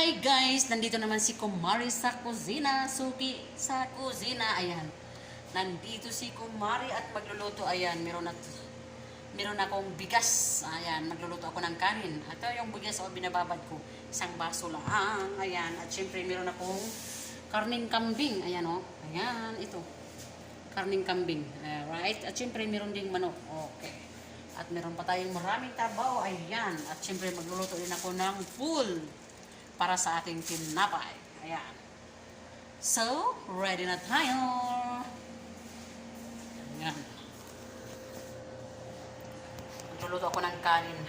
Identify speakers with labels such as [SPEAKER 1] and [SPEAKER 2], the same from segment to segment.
[SPEAKER 1] Hi guys! Nandito naman si Kumari sa kusina. Suki sa kusina. Ayan. Nandito si Kumari at magluluto. Ayan. Meron akong bigas. Ayan. Magluluto ako ng kanin. Ito yung bigas o binababad ko. Isang baso lang. Ayan. At syempre meron akong karning kambing. Ayan o. Ayan. Ito. Karning kambing. Alright. At syempre meron ding manok. Okay. At meron pa tayong maraming tabaw. Ayan. At syempre magluluto din ako ng full para sa ating tinapay. Ayan. So, ready na tayo. Ayan. Magluluto ako ng kanin.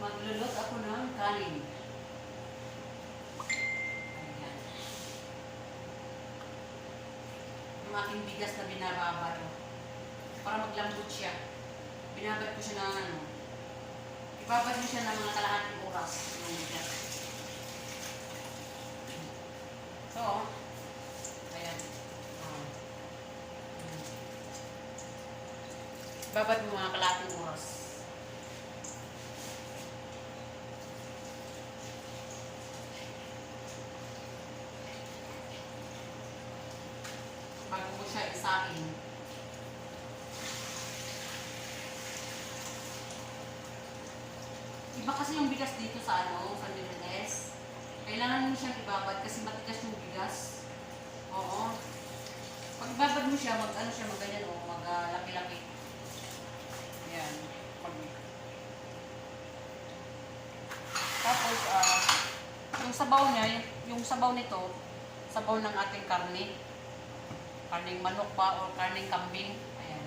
[SPEAKER 1] Magluluto ako ng kanin. Yung aking bigas na binababad para maglambot siya. Binabad ko siya ng ibabad mo siya ng mga kalahating oras ng bigas. So, ayan. Ibabad mo mga kalahating oras. Bago mo siya isain. Iba kasi yung bigas dito sa sa Milanes. Kailangan mo siyang ibabad kasi matigas yung bigas. Oo. Pag ibabad mo siya, ganyan o, laki-laki. Ayan. Tapos, yung sabaw niya, yung sabaw nito, sabaw ng ating karne. Karning manok ba o karning kambing. Ayan.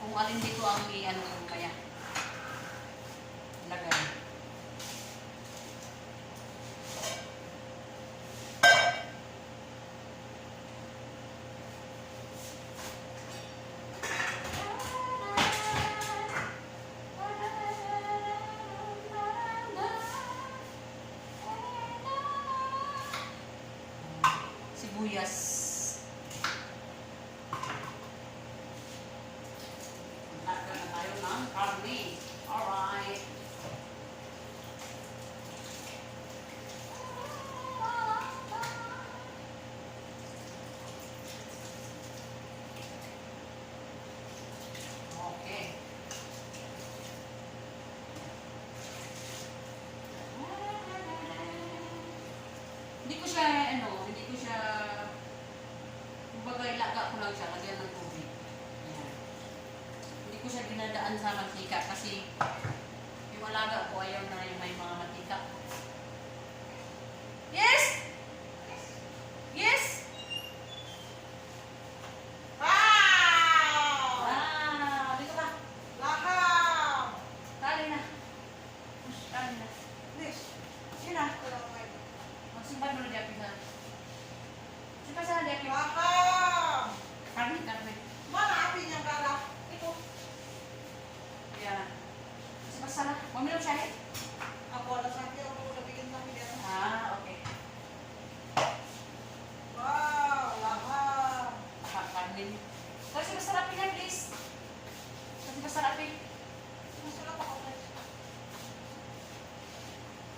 [SPEAKER 1] Kung alin dito ang yung kaya. Lagay. Sibuyas. Lagyan na tayo ng karne. Alright. Okay. Hindi ko siya, kumbaga ilaga ko lang siya, lagyan ng tubig. Ayan. Hindi ko siya dinadaan sa mantika kasi yung alaga ko ayaw na yung may mga mantika. Yes! Yes! Wow! Wow! Dito ka.
[SPEAKER 2] Laham!
[SPEAKER 1] Kali na. Kali na.
[SPEAKER 2] Nis,
[SPEAKER 1] Yun na. Magsimpan mo na di akin na. Simpan sa di akin.
[SPEAKER 2] laham!
[SPEAKER 1] Karne.
[SPEAKER 2] Mana api niyang kara?
[SPEAKER 1] Ito. Ayan. Simpan sa na. Maminom siya eh.
[SPEAKER 2] Ako wala sakit, ako udah bikin kami dia.
[SPEAKER 1] Okay.
[SPEAKER 2] Wow, laham!
[SPEAKER 1] Karne. Kasi masarapin yan, please. Kasi masarapin.
[SPEAKER 2] Masarap ako guys.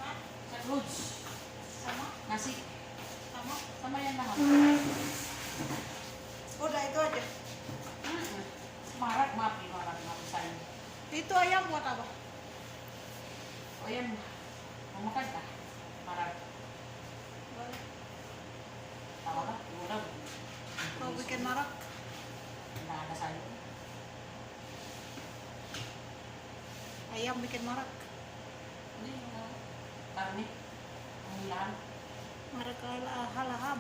[SPEAKER 2] Ha?
[SPEAKER 1] Sa fruits.
[SPEAKER 2] Sama?
[SPEAKER 1] Nasi.
[SPEAKER 2] Sama?
[SPEAKER 1] Sama yan lahat.
[SPEAKER 2] Udah itu aja.
[SPEAKER 1] Marak sa'yo.
[SPEAKER 2] Itu ayam buat apa?
[SPEAKER 1] O yan. Mamakan ka. Marak.
[SPEAKER 2] Boleh.
[SPEAKER 1] Tawa ka. Ulam.
[SPEAKER 2] Mau bikin marak?
[SPEAKER 1] Wala na sa'yo.
[SPEAKER 2] Ayam bikin marak.
[SPEAKER 1] Hindi. Karne. Ang ilan.
[SPEAKER 2] Marak laham.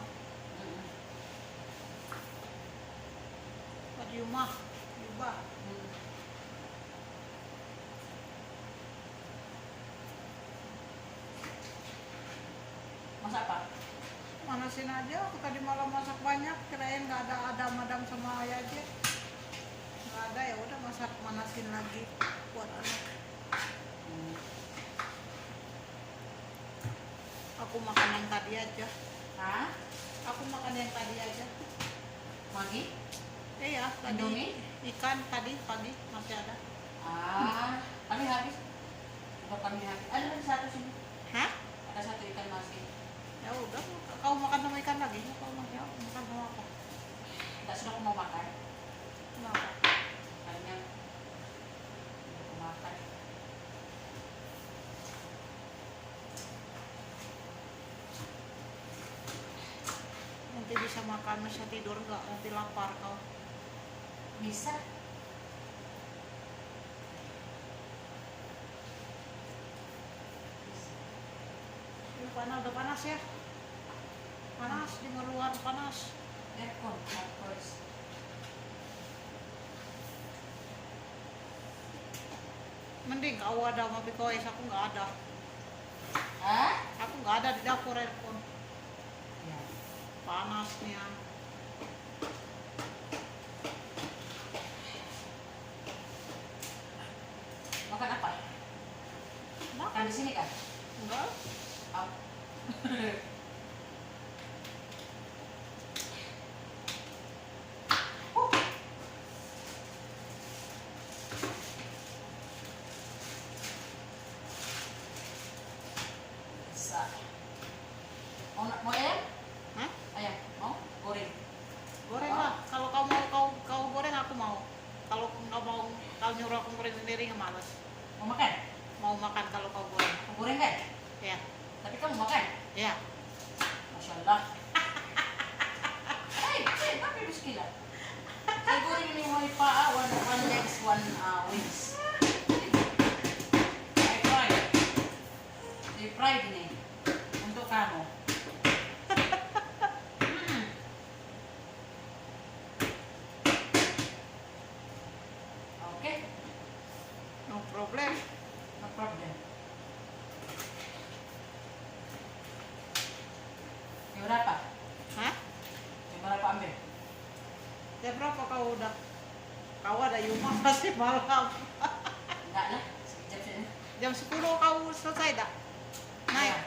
[SPEAKER 2] Buat Yuma. Yuba.
[SPEAKER 1] Masak pa?
[SPEAKER 2] Manasin aja, aku tadi malam masak banyak, kirain nggak ada adam-adam sama ayah aja. Nggak ada, ya udah masak manasin lagi buat anak. Aku makan yang tadi aja.
[SPEAKER 1] Ha?
[SPEAKER 2] Aku makan yang tadi aja. ada tadi.
[SPEAKER 1] Indomie?
[SPEAKER 2] Ikan tadi pagi masih ada.
[SPEAKER 1] Kami habis. Udah kami habis. Ada lagi satu sini.
[SPEAKER 2] Hah?
[SPEAKER 1] Ada satu ikan masih.
[SPEAKER 2] Ya udah, kau makan sama ikan lagi? Kau masih makan sama apa?
[SPEAKER 1] Tidak sudah aku mau makan.
[SPEAKER 2] Kenapa?
[SPEAKER 1] Kayaknya mau makan.
[SPEAKER 2] Nanti bisa makan, bisa tidur nggak? Nanti lapar kau.
[SPEAKER 1] Bisa.
[SPEAKER 2] Ini panas, udah panas ya? Panas di luar panas.
[SPEAKER 1] Aircon, of course.
[SPEAKER 2] Mending kau ada ngopi kois, aku nggak ada.
[SPEAKER 1] Hah?
[SPEAKER 2] Aku nggak ada di dapur aircon.
[SPEAKER 1] Ya.
[SPEAKER 2] Panasnya.
[SPEAKER 1] Makan apa? Makan di sini kan?
[SPEAKER 2] Enggak.
[SPEAKER 1] Oh. Bisa. Mau ayam?
[SPEAKER 2] Hah?
[SPEAKER 1] Ayam? Mau? Goreng?
[SPEAKER 2] Goreng lah. Kalau kau mau kau goreng aku mau. Kalau nggak mau kau nyuruh aku goreng sendiri nggak males.
[SPEAKER 1] Mau makan?
[SPEAKER 2] Mau makan kalau kau goreng.
[SPEAKER 1] Mau goreng kan?
[SPEAKER 2] Ya.
[SPEAKER 1] Tapi kamu makan?
[SPEAKER 2] Ya.
[SPEAKER 1] Masya Allah. Hey, tapi biskila. Saya goreng ini mau ipa, one legs, one wings. I fried. Di fried ini untuk kamu. Oke,
[SPEAKER 2] No problem.
[SPEAKER 1] no problem. Yang berapa?
[SPEAKER 2] Hah?
[SPEAKER 1] Yang berapa ambil?
[SPEAKER 2] Ya berapa kau udah? Kau ada Yuma masih malam.
[SPEAKER 1] Enggak lah, sekejap sini.
[SPEAKER 2] Jam 10 kau selesai dah? Naik.
[SPEAKER 1] Ya.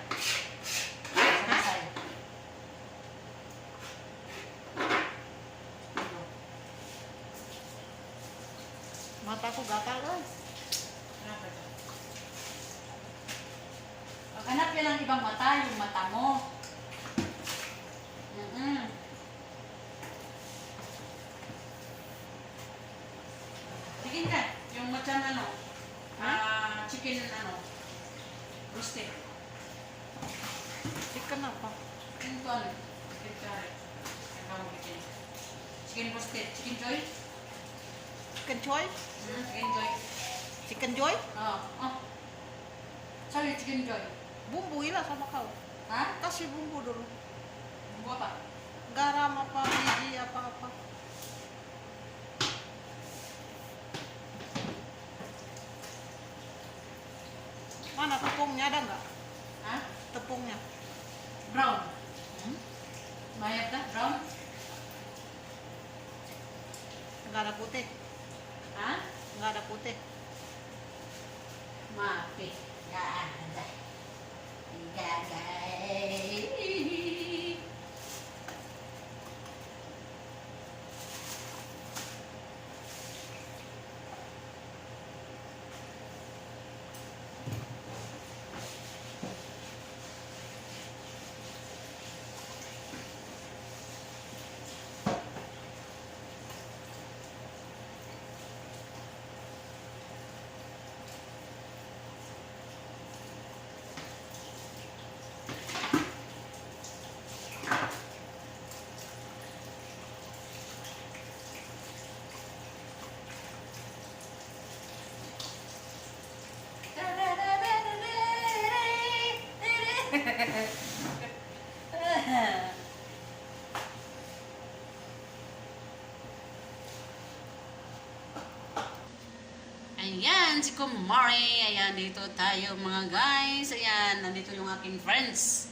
[SPEAKER 1] Selesai.
[SPEAKER 2] Mataku gatal guys.
[SPEAKER 1] Kenapa itu? Kenapa yang ibang mata, yung mata mo? Chicken ka? Yung macam ano? Chicken ano? Roasted.
[SPEAKER 2] Chicken apa?
[SPEAKER 1] Yung to ano? Chicken curry. Ang tawag bikin. Chicken roasted. Chicken joy?
[SPEAKER 2] Chicken choy?
[SPEAKER 1] Chicken joy.
[SPEAKER 2] Chicken joy?
[SPEAKER 1] Oh. Sorry, chicken joy.
[SPEAKER 2] Bumbuin lah sama kau.
[SPEAKER 1] Ha?
[SPEAKER 2] Kasih bumbu dulu.
[SPEAKER 1] Bumbu apa?
[SPEAKER 2] Garam apa, biji apa-apa. Mana tepungnya, ada nggak?
[SPEAKER 1] Ha?
[SPEAKER 2] Tepungnya.
[SPEAKER 1] Brown. Mayat kah? Brown?
[SPEAKER 2] Nggak ada putih.
[SPEAKER 1] Ha?
[SPEAKER 2] Nggak ada putih.
[SPEAKER 1] Mapi. Nggak ada. Nggak ada. Ayan, si Kumari. Ayan, dito tayo mga guys. Ayan, nandito yung aking friends.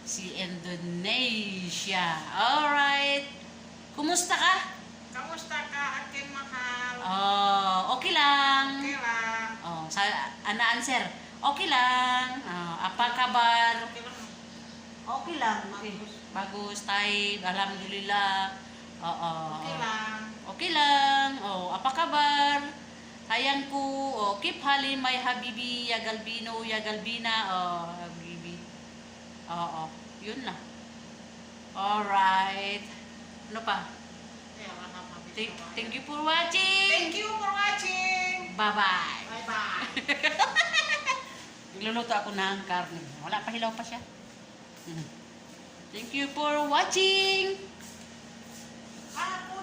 [SPEAKER 1] Si Indonesia. Alright. Kumusta ka?
[SPEAKER 2] Kamusta ka, aking mahal?
[SPEAKER 1] Oh, okay lang.
[SPEAKER 2] Okay lang.
[SPEAKER 1] Oh, sa ana-answer. Okay lang. Oh, apa kabar?
[SPEAKER 2] Okay lang.
[SPEAKER 1] Okay lang. Okay. Bagus, tay. Alhamdulillah. Oo.
[SPEAKER 2] Okay lang.
[SPEAKER 1] Okay Okay lang. Oh, apa kabar? Sayang ko. Oh, keep halim my habibi, ya galbino, ya galbina. Oh, habibi. Oo, yun na. Alright. Ano pa? Thank you for watching.
[SPEAKER 2] Thank you for watching.
[SPEAKER 1] Bye-bye.
[SPEAKER 2] Bye-bye.
[SPEAKER 1] Nagluluto ako ng karne. Wala pa, hilaw pa siya. Thank you for watching.
[SPEAKER 2] Ako